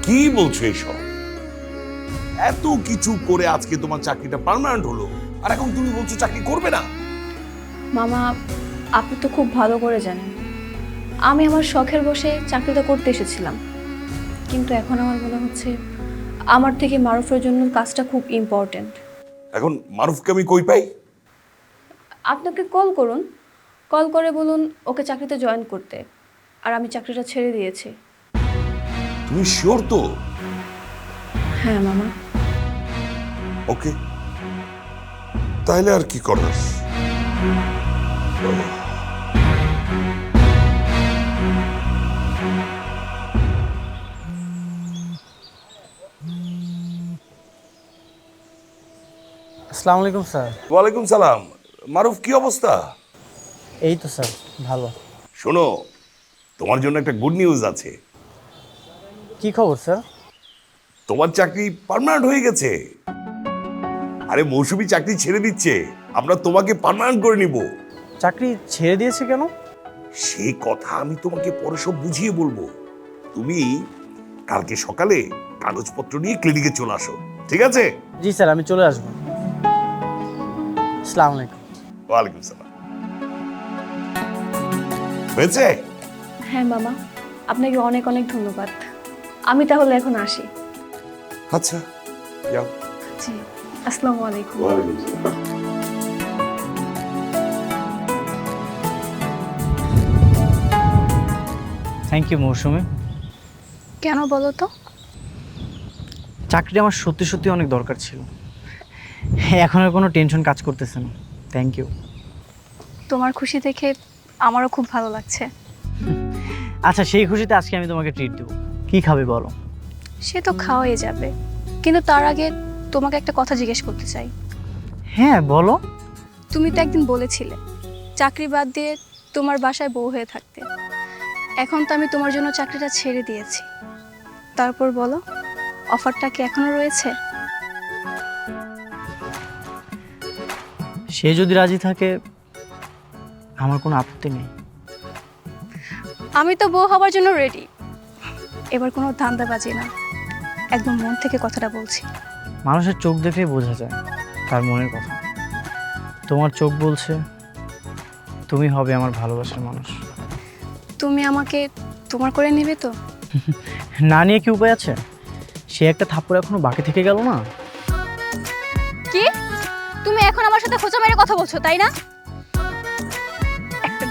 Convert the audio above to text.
কি বলছো এসব? এত কিছু করে আজকে তোমার চাকরিটা পার্মানেন্ট হলো, আর এখন তুমি বলছো চাকরি করবে না? মামা, আপনি তো খুব ভালো করে জানেন আমি আমার শখের বসে চাকরিটা করতে এসেছিলাম, কিন্তু এখন আমার মনে হচ্ছে আমার থেকে মারুফের জন্য কাজটা খুব ইম্পর্ট্যান্ট। এখন মারুফকে আমি কই পাই? আপনাকে কল করুন, কল করে বলুন ওকে চাকরিতে জয়েন করতে, আর আমি চাকরিটা ছেড়ে দিয়েছি। তুমি শিওর তো? হ্যাঁ মামা। ওকে, তাহলে আর কি করার। আসসালামু আলাইকুম স্যার। ওয়ালাইকুম সালাম। মারুফ, কি অবস্থা? এই তো স্যার, ভালো। শোনো, তোমার জন্য একটা গুড নিউজ আছে। কি খবর স্যার? তোমার চাকরি পার্মানেন্ট হয়ে গেছে। আরে মৌসুমী চাকরি ছেড়ে দিচ্ছে, আমরা তোমাকে পার্মানেন্ট করে নিব। চাকরি ছেড়ে দিয়েছে কেন? সেই কথা আমি তোমাকে পরে সব বুঝিয়ে বলবো। তুমি কালকে সকালে কাগজপত্র নিয়ে ক্লিনিকে চলে আসো, ঠিক আছে? জি স্যার, আমি চলে আসবো। আসসালামু আলাইকুম। ওয়ালাইকুম সালাম। হয়েছে? হ্যাঁ মামা, আপনাকে অনেক অনেক ধন্যবাদ। আমি তাহলে এখন আসি। আচ্ছা, যাও। জি, আসসালামু আলাইকুম। ওয়ালাইকুম সালাম। থ্যাংক ইউ মৌসুমী। কেন বলো তো? চাকরিটা আমার সত্যি সত্যি অনেক দরকার ছিল। এখন আর কোনো টেনশন কাজ করতেছে না। Thank you. তোমার খুশি দেখে আমারও খুব ভালো লাগছে। আচ্ছা, সেই খুশিতে আজকে আমি তোমাকে ট্রিট দেবো। কি খাবে বলো? সে তো খাওয়াই যাবে, কিন্তু তার আগে তোমাকে একটা কথা জিজ্ঞেস করতে চাই। হ্যাঁ বলো। তুমি তো একদিন বলেছিলে চাকরি বাদ দিয়ে তোমার বাসায় বউ হয়ে থাকতে। এখন তো আমি তোমার জন্য চাকরিটা ছেড়ে দিয়েছি, তারপর বলো অফারটা কি এখনো রয়েছে? সে যদি রাজি থাকে আমার কোনো আপত্তি নেই। আমি তো বউ হবার জন্য রেডি। এবার কোনো ধান্দাবাজি না, একদম মন থেকে কথাটা বলছি। মানুষের চোখ দেখলেই বোঝা যায় তার মনের কথা। তোমার চোখ বলছে তুমি হবে আমার ভালোবাসার মানুষ। তুমি আমাকে তোমার করে নেবে তো? না নিয়ে কি উপায় আছে? সে একটা থাপ্পড় এখনো বাকি থেকে গেল না। কি? তুমি এখন আমার সাথে খোঁচা মেরে কথা বলছো, তাই না? একটা